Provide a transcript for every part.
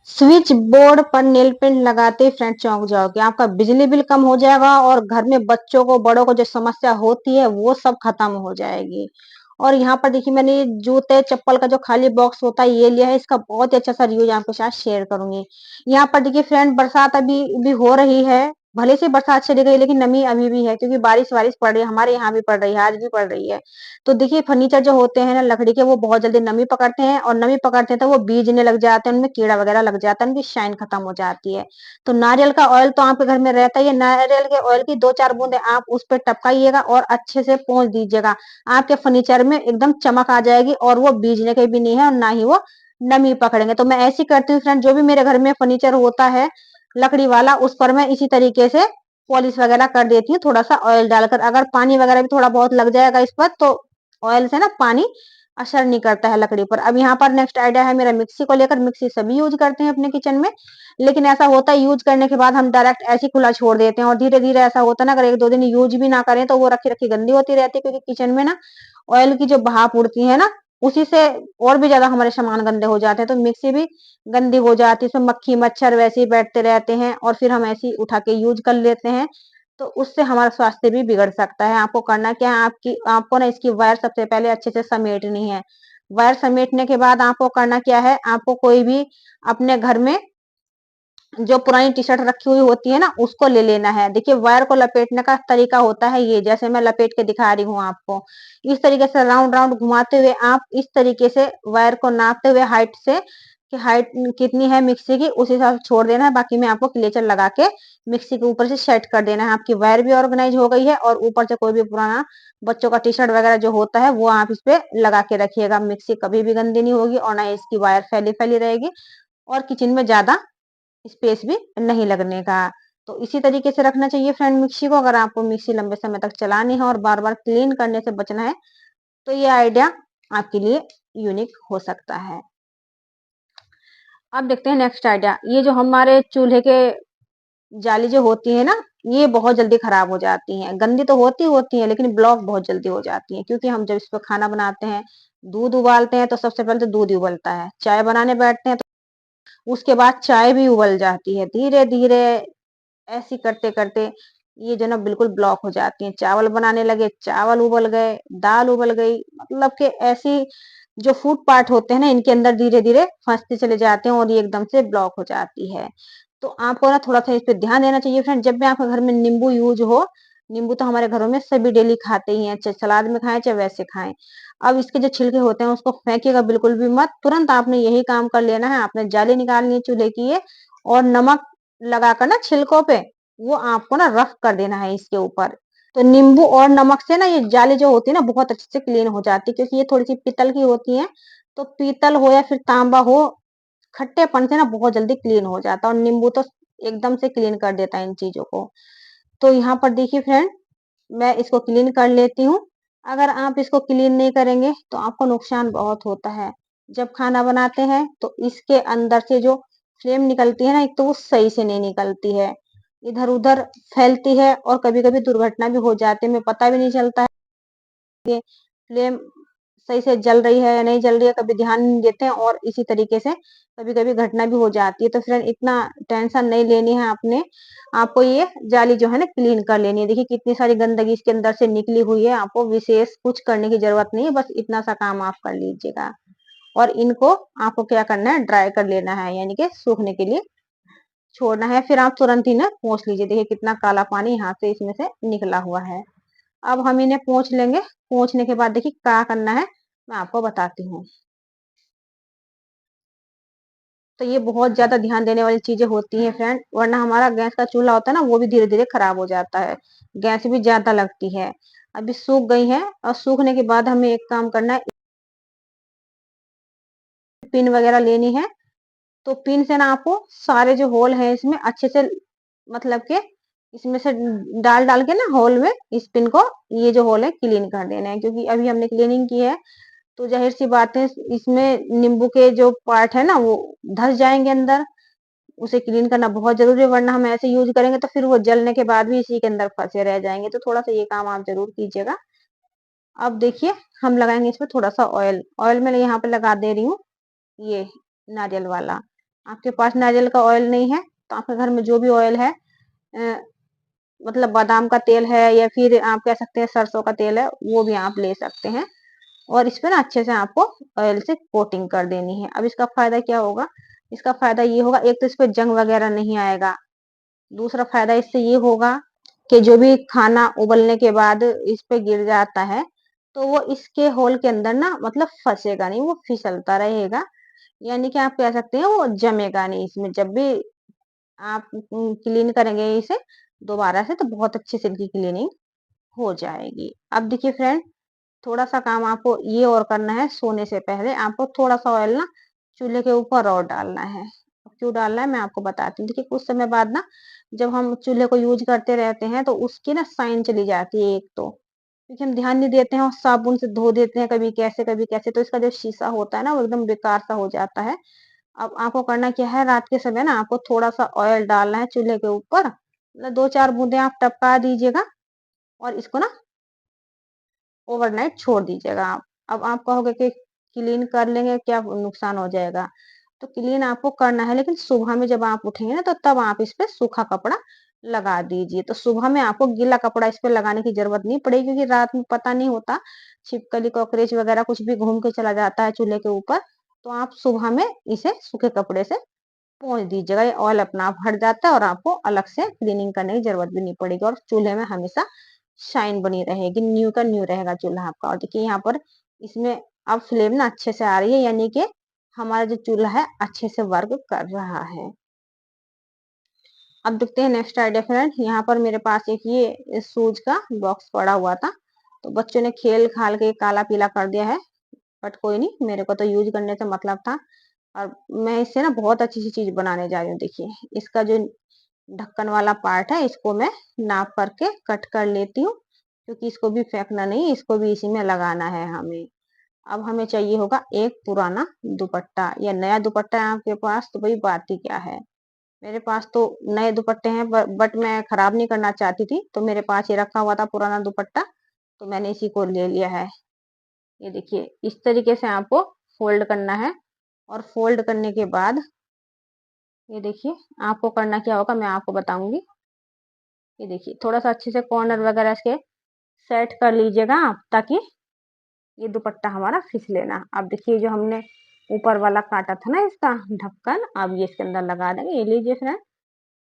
Switch board पर nail paint लगाते ही friend चौंक जाओगे। आपका बिजली बिल कम हो जाएगा और घर में बच्चों को बड़ों को जो समस्या होती है वो सब खत्म हो जाएगी। और यहाँ पर देखिए मैंने ये जूते चप्पल का जो खाली बॉक्स होता है ये लिया है। इसका बहुत ही अच्छा सा रिव्यू आपके साथ शेयर करूंगी। यहाँ पर देखिए फ्रेंड बरसात अभी भी हो रही है। भले से बरसात चली गई लेकिन नमी अभी भी है क्योंकि बारिश वारिश पड़ रही है। हमारे यहाँ भी पड़ रही है, आज भी पड़ रही है। तो देखिए फर्नीचर जो होते हैं ना लकड़ी के वो बहुत जल्दी नमी पकड़ते हैं और नमी पकड़ते हैं तो वो बीजने लग जाते हैं, उनमें कीड़ा वगैरह लग जाता है, उनकी शाइन खत्म हो जाती है। तो नारियल का ऑयल तो आपके घर में रहता ही है। नारियल के ऑयल की 2-4 बूंदे आप उस पर टपकाइएगा और अच्छे से पोंछ दीजिएगा। आपके फर्नीचर में एकदम चमक आ जाएगी और वो बीजने के भी नहीं है और ना ही वो नमी पकड़ेंगे। तो मैं ऐसी करती हूँ फ्रेंड, जो भी मेरे घर में फर्नीचर होता है लकड़ी वाला उस पर मैं इसी तरीके से पॉलिश वगैरह कर देती हूँ थोड़ा सा ऑयल डालकर। अगर पानी वगैरह भी थोड़ा बहुत लग जाएगा इस पर तो ऑयल से ना पानी असर नहीं करता है लकड़ी पर। अब यहाँ पर नेक्स्ट आइडिया है मेरा मिक्सी को लेकर। मिक्सी सभी यूज करते हैं अपने किचन में, लेकिन ऐसा होता है यूज करने के बाद हम डायरेक्ट ऐसे ही खुला छोड़ देते हैं और धीरे धीरे ऐसा होता है ना अगर 1-2 दिन यूज भी ना करें तो वो रखी रखी गंदी होती रहती है क्योंकि किचन में ना ऑयल की जो भाप उड़ती है ना उसी से और भी ज्यादा हमारे सामान गंदे हो जाते हैं। तो मिक्सी भी गंदी हो जाती है, उसमें मक्खी मच्छर वैसे ही बैठते रहते हैं और फिर हम ऐसे ही उठा के यूज कर लेते हैं। तो उससे हमारा स्वास्थ्य भी बिगड़ सकता है। आपको करना क्या है, आपको ना इसकी वायर सबसे पहले अच्छे से समेटनी है। वायर समेटने के बाद आपको करना क्या है, आपको कोई भी अपने घर में जो पुरानी टी शर्ट रखी हुई होती है ना उसको ले लेना है। देखिए वायर को लपेटने का तरीका होता है ये, जैसे मैं लपेट के दिखा रही हूँ आपको। इस तरीके से राउंड राउंड घुमाते हुए आप इस तरीके से वायर को नापते हुए हाइट से कि हाइट कितनी है मिक्सी की उस हिसाब से छोड़ देना है। बाकी में आपको क्लेचर लगा के मिक्सी के ऊपर से सेट कर देना है। आपकी वायर भी ऑर्गेनाइज हो गई है और ऊपर से कोई भी पुराना बच्चों का टी शर्ट वगैरह जो होता है वो आप इस पे लगा के रखिएगा। मिक्सी कभी भी गंदी नहीं होगी और ना ही इसकी वायर फैली फैली रहेगी और किचन में ज्यादा स्पेस भी नहीं लगने का। तो इसी तरीके से रखना चाहिए फ्रेंड मिक्सी को। अगर आपको मिक्सी लंबे समय तक चलानी है और बार बार क्लीन करने से बचना है तो ये आइडिया आपके लिए यूनिक हो सकता है। अब देखते हैं नेक्स्ट आइडिया। ये जो हमारे चूल्हे के जाली जो होती है ना ये बहुत जल्दी खराब हो जाती हैं। गंदी तो होती है लेकिन ब्लॉक बहुत जल्दी हो जाती हैं क्योंकि हम जब इस पर खाना बनाते हैं दूध उबालते हैं तो सबसे पहले तो दूध ही उबलता है। चाय बनाने बैठते हैं तो उसके बाद चाय भी उबल जाती है। धीरे धीरे ऐसे करते करते ये जो ना बिल्कुल ब्लॉक हो जाती है। चावल बनाने लगे चावल उबल गए, दाल उबल गई। मतलब कि ऐसी जो फूड पार्ट होते हैं ना इनके अंदर धीरे धीरे फंसते चले जाते हैं और ये एकदम से ब्लॉक हो जाती है। तो आपको ना थोड़ा सा इस पे ध्यान देना चाहिए फ्रेंड। जब भी आपके घर में नींबू यूज हो, नींबू तो हमारे घरों में सभी डेली खाते ही हैं, चाहे सलाद में खाएं चाहे वैसे खाएं। अब इसके जो छिलके होते हैं उसको फेंकिएगा बिल्कुल भी मत। तुरंत आपने यही काम कर लेना है। आपने जाली निकालनी है चूल्हे की ये और नमक लगाकर ना छिलकों पे वो आपको ना रफ कर देना है इसके ऊपर। तो नींबू और नमक से ना ये जाली जो होती है ना बहुत अच्छे से क्लीन हो जाती है क्योंकि ये थोड़ी सी पीतल की होती है। तो पीतल हो या फिर तांबा हो, खट्टेपन से ना बहुत जल्दी क्लीन हो जाता है और नींबू तो एकदम से क्लीन कर देता है इन चीजों को। तो यहाँ पर देखिए फ्रेंड मैं इसको क्लीन कर लेती हूँ। अगर आप इसको क्लीन नहीं करेंगे तो आपको नुकसान बहुत होता है। जब खाना बनाते हैं तो इसके अंदर से जो फ्लेम निकलती है ना एक तो वो सही से नहीं निकलती है, इधर उधर फैलती है और कभी कभी दुर्घटना भी हो जाती है। हमें पता भी नहीं चलता है कि फ्लेम सही से जल रही है या नहीं जल रही है, कभी ध्यान नहीं देते हैं और इसी तरीके से कभी कभी घटना भी हो जाती है। तो फ्रेंड इतना टेंशन नहीं लेनी है आपने। आपको ये जाली जो है ना क्लीन कर लेनी है। देखिए कितनी सारी गंदगी इसके अंदर से निकली हुई है। आपको विशेष कुछ करने की जरूरत नहीं है, बस इतना सा काम आप कर लीजिएगा। और इनको आपको क्या करना है ड्राई कर लेना है यानी कि सूखने के लिए छोड़ना है। फिर आप तुरंत ही ना पोंछ लीजिए। देखिए कितना काला पानी यहाँ से इसमें से निकला हुआ है। अब हम इन्हें पोंछ लेंगे। पोंछने के बाद देखिए क्या करना है मैं आपको बताती हूँ। तो ये बहुत ज्यादा ध्यान देने वाली चीजें होती हैं फ्रेंड, वरना हमारा गैस का चूल्हा होता है ना वो भी धीरे धीरे खराब हो जाता है। गैस भी ज्यादा लगती है। अभी सूख गई है और सूखने के बाद हमें एक काम करना है, पिन वगैरह लेनी है। तो पिन से ना आपको सारे जो होल है इसमें अच्छे से मतलब के इसमें से डाल डाल के ना होल में इस पिन को ये जो होल है क्लीन कर देना है। क्योंकि अभी हमने क्लीनिंग की है तो जाहिर सी बात है इसमें नींबू के जो पार्ट है ना वो धस जाएंगे अंदर। उसे क्लीन करना बहुत जरूरी है वरना हम ऐसे यूज करेंगे तो फिर वो जलने के बाद भी इसी के अंदर फंसे रह जाएंगे। तो थोड़ा सा ये काम आप जरूर कीजिएगा। अब देखिए हम लगाएंगे इसमें थोड़ा सा ऑयल। ऑयल मैं यहाँ पे लगा दे रही हूँ ये नारियल वाला। आपके पास नारियल का ऑयल नहीं है, तो आपके घर में जो भी ऑयल है, अ, मतलब बादाम का तेल है या फिर आप कह सकते हैं सरसों का तेल है, वो भी आप ले सकते हैं। और इस पे ना अच्छे से आपको ऑयल से कोटिंग कर देनी है। अब इसका फ़ायदा क्या होगा? इसका फ़ायदा ये होगा, एक तो इस पे जंग वगैरह नहीं आएगा। दूसरा फ़ायदा इससे ये होगा कि जो भी खाना उबलने के बाद इस पे गिर जाता है, तो वो इसके होल के अंदर ना मतलब फँसेगा नहीं, वो फिसलता रहेगा। यानी कि आप कह सकते हैं वो जमेगा नहीं इसमें। जब भी आप क्लीन करेंगे इसे दोबारा से, तो बहुत अच्छे से इनकी क्लीनिंग हो जाएगी। अब देखिए फ्रेंड, थोड़ा-सा काम आपको ये और करना है, सोने से पहले आपको थोड़ा-सा ऑयल ना चूल्हे के ऊपर और डालना है। क्यों डालना है मैं आपको बताती हूँ। देखिए कुछ समय बाद ना जब हम चूल्हे को यूज़ करते रहते हैं, तो उसकी ना शाइन चली जाती है एक तो। क्योंकि हम ध्यान नहीं देते हैं और साबुन से धो देते हैं कभी कैसे, तो इसका जो शीशा होता है ना वो एकदम बेकार सा हो जाता है। अब आपको करना क्या है, रात के समय ना आपको थोड़ा-सा ऑयल डालना है चूल्हे के ऊपर, मतलब 2-4 बूँदें आप टपका दीजिएगा और इसको ना ओवरनाइट छोड़ दीजिएगा आप। अब आप कहोगे कि क्लीन कर लेंगे, क्या नुकसान हो जाएगा? तो क्लीन आपको करना है, लेकिन सुबह में जब आप उठेंगे ना, तो तब आप इस पे सूखा कपड़ा लगा दीजिए। तो सुबह में आपको गीला कपड़ा इस पे लगाने की ज़रूरत नहीं पड़ेगी, क्योंकि रात में पता नहीं होता, छिपकली, कॉकरोच वगैरह कुछ भी घूम के चला जाता है चूल्हे के ऊपर। तो आप सुबह में इसे सूखे कपड़े से पोंछ दीजिएगा, ये ऑयल अपना आप हट जाता है और आपको अलग से क्लीनिंग करने की ज़रूरत भी नहीं पड़ेगी, और चूल्हे में हमेशा शाइन बनी रहेगी, न्यू का न्यू रहेगा चूल्हा आपका। और देखिए यहाँ पर इसमें अब फ्लेम ना अच्छे से आ रही है, यानी कि हमारा जो चूल्हा है अच्छे से वर्क कर रहा है। अब देखते हैं नेक्स्ट आइडिया फ्रेंड। यहाँ पर मेरे पास एक ये शूज का बॉक्स पड़ा हुआ था, तो बच्चों ने खेल खाल के काला पीला कर दिया है, बट कोई नहीं, मेरे को तो यूज करने से मतलब था। और मैं इससे ना बहुत अच्छी सी चीज बनाने जा रही हूँ। देखिए इसका जो ढक्कन वाला पार्ट है, इसको मैं नाप करके कट कर लेती हूँ, क्योंकि इसको भी फेंकना नहीं, इसको भी इसी में लगाना है हमें। अब हमें चाहिए होगा एक पुराना दुपट्टा या नया दुपट्टा है आपके पास, तो भाई बात ही क्या है। मेरे पास तो नए दुपट्टे हैं, बट मैं खराब नहीं करना चाहती थी, तो मेरे पास ये रखा हुआ था पुराना दुपट्टा, तो मैंने इसी को ले लिया है। ये देखिए इस तरीके से आपको फोल्ड करना है, और फोल्ड करने के बाद ये देखिए आपको करना क्या होगा मैं आपको बताऊंगी। ये देखिए थोड़ा सा अच्छे से कॉर्नर वगैरह इसके सेट कर लीजिएगा आप, ताकि ये दुपट्टा हमारा फिसले ना। अब देखिए जो हमने ऊपर वाला काटा था ना इसका ढक्कन, अब ये इसके अंदर लगा देंगे। ये लीजिए फ्रेंड,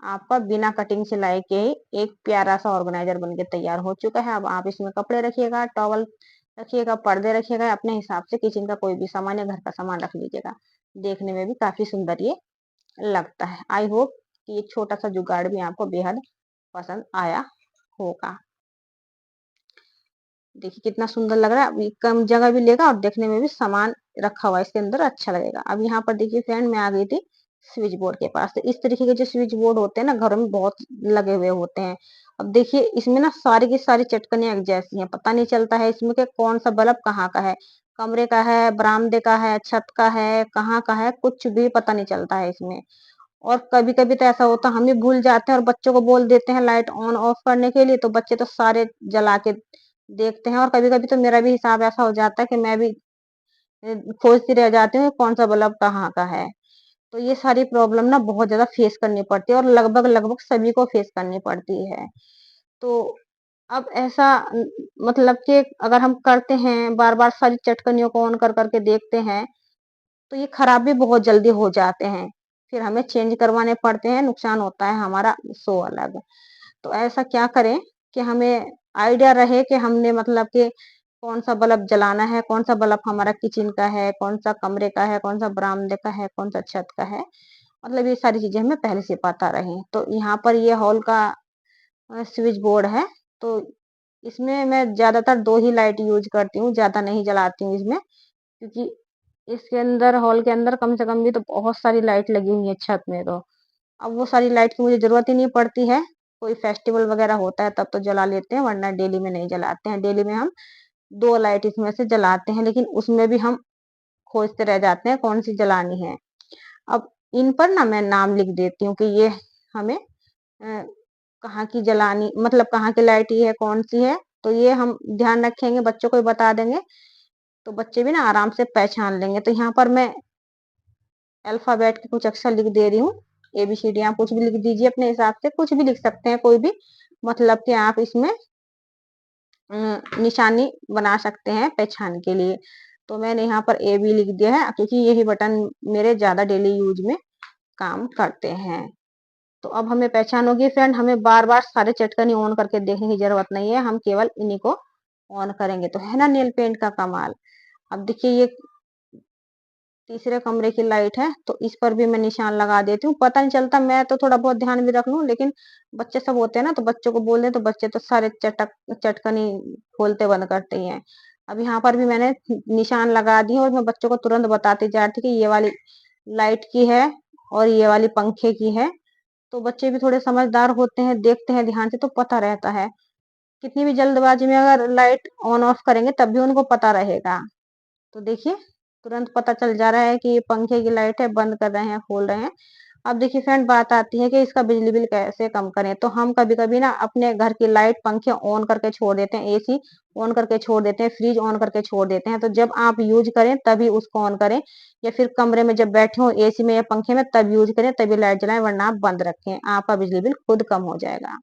आपका बिना कटिंग सिलाई के ही एक प्यारा सा ऑर्गेनाइजर बनके तैयार हो चुका है। अब आप इसमें कपड़े रखिएगा, टॉवल रखिएगा, पर्दे रखिएगा, अपने हिसाब से किचन का कोई भी सामान या घर का सामान रख लीजिएगा। देखने में भी काफी सुंदर ये लगता है। आई होप कि ये छोटा सा जुगाड़ भी आपको बेहद पसंद आया होगा। देखिए कितना सुंदर लग रहा है। अभी कम जगह भी लेगा और देखने में भी सामान रखा हुआ है इसके अंदर अच्छा लगेगा। अब यहाँ पर देखिए फ्रेंड, मैं आ गई थी स्विच बोर्ड के पास। तो इस तरीके के जो स्विच बोर्ड होते हैं ना, घरों में बहुत लगे हुए होते हैं। अब देखिए इसमें ना सारी की सारी चटकनियां एक जैसी हैं, पता नहीं चलता है इसमें कि कौन सा बल्ब कहाँ का है, कमरे का है, बरामदे का है, छत का है, कहाँ का है, कुछ भी पता नहीं चलता है इसमें। और कभी कभी तो ऐसा होता है हम भी भूल जाते हैं और बच्चों को बोल देते हैं लाइट ऑन ऑफ करने के लिए, तो बच्चे तो सारे जला के देखते हैं। और कभी कभी तो मेरा भी हिसाब ऐसा हो जाता है कि मैं भी खोजती रह जाती हूँ कौन सा बल्ब कहाँ का है। तो ये सारी प्रॉब्लम ना बहुत ज्यादा फेस करनी पड़ती है, और लगभग लगभग सभी को फेस करनी पड़ती है। तो अब ऐसा मतलब कि अगर हम करते हैं बार बार सारी चटकनियों को ऑन कर करके देखते हैं, तो ये खराब भी बहुत जल्दी हो जाते हैं, फिर हमें चेंज करवाने पड़ते हैं, नुकसान होता है हमारा सो अलग। तो ऐसा क्या करें कि हमें आइडिया रहे कि हमने मतलब कि कौन सा बल्ब जलाना है, कौन सा बल्ब हमारा किचन का है, कौन सा कमरे का है, कौन सा बरामदे का है, कौन सा छत का है। मतलब ये सारी चीजें हमें पहले से पता रहे। तो यहाँ पर ये हॉल का स्विच बोर्ड है, तो इसमें मैं ज्यादातर दो ही लाइट यूज करती हूँ, ज्यादा नहीं जलाती हूँ इसमें, क्योंकि इसके अंदर हॉल के अंदर कम से कम भी तो बहुत सारी लाइट लगी हुई है छत में। तो अब वो सारी लाइट की मुझे जरूरत ही नहीं पड़ती है। कोई फेस्टिवल वगैरह होता है तब तो जला लेते हैं, वरना डेली में नहीं जलाते हैं। डेली में हम दो लाइट इसमें से जलाते हैं, लेकिन उसमें भी हम खोजते रह जाते हैं कौन सी जलानी है। अब इन पर ना मैं नाम लिख देती हूँ कि ये हमें कहाँ की जलानी, मतलब कहाँ की लाइट ये है, कौन सी है। तो ये हम ध्यान रखेंगे, बच्चों को भी बता देंगे, तो बच्चे भी ना आराम से पहचान लेंगे। तो यहाँ पर मैं अल्फ़ाबेट के कुछ अक्षर लिख दे रही हूँ, एबीसीडी आप कुछ भी लिख दीजिए अपने हिसाब से, कुछ भी लिख सकते हैं कोई भी, मतलब कि आप इसमें निशानी बना सकते हैं पहचान के लिए। तो मैंने यहाँ पर ए बी लिख दिया है क्योंकि यही बटन मेरे ज़्यादा डेली यूज़ में काम करते हैं। तो अब हमें पहचान होगी फ्रेंड, हमें बार-बार सारे चटकनी ऑन करके देखने की ज़रूरत नहीं है, हम केवल इन्हीं को ऑन करेंगे। तो है ना नेल पेंट का कमाल। अब देखिए ये तीसरे कमरे की लाइट है, तो इस पर भी मैं निशान लगा देती हूँ। पता नहीं चलता, मैं तो थोड़ा बहुत ध्यान भी रख लूँ, लेकिन बच्चे सब होते हैं ना, तो बच्चों को बोल दें तो बच्चे तो सारे चटकनी खोलते बंद करते ही हैं। अब यहाँ पर भी मैंने निशान लगा दिए और मैं बच्चों को तुरंत बताती जा रही थी कि ये वाली लाइट की है और ये वाली पंखे की है। तो बच्चे भी थोड़े समझदार होते हैं, देखते हैं ध्यान से तो पता रहता है। कितनी भी जल्दबाजी में अगर लाइट ऑन ऑफ करेंगे तब भी उनको पता रहेगा। तो देखिए, तुरंत पता चल जा रहा है कि ये पंखे की लाइट है, बंद कर रहे हैं, खोल रहे हैं। अब देखिए फ्रेंड बात आती है कि इसका बिजली बिल कैसे कम करें? तो हम कभी-कभी ना अपने घर की लाइट, पंखे ऑन करके छोड़ देते हैं, एसी ऑन करके छोड़ देते हैं, फ्रिज ऑन करके छोड़ देते हैं। तो जब आप यूज़ करें तभी उसको ऑन करें या फिर कमरे में जब बैठे हों एसी में या पंखे में तब यूज़ करें, तभी लाइट जलाएँ वरना आप बंद रखें। आपका बिजली बिल खुद कम हो जाएगा।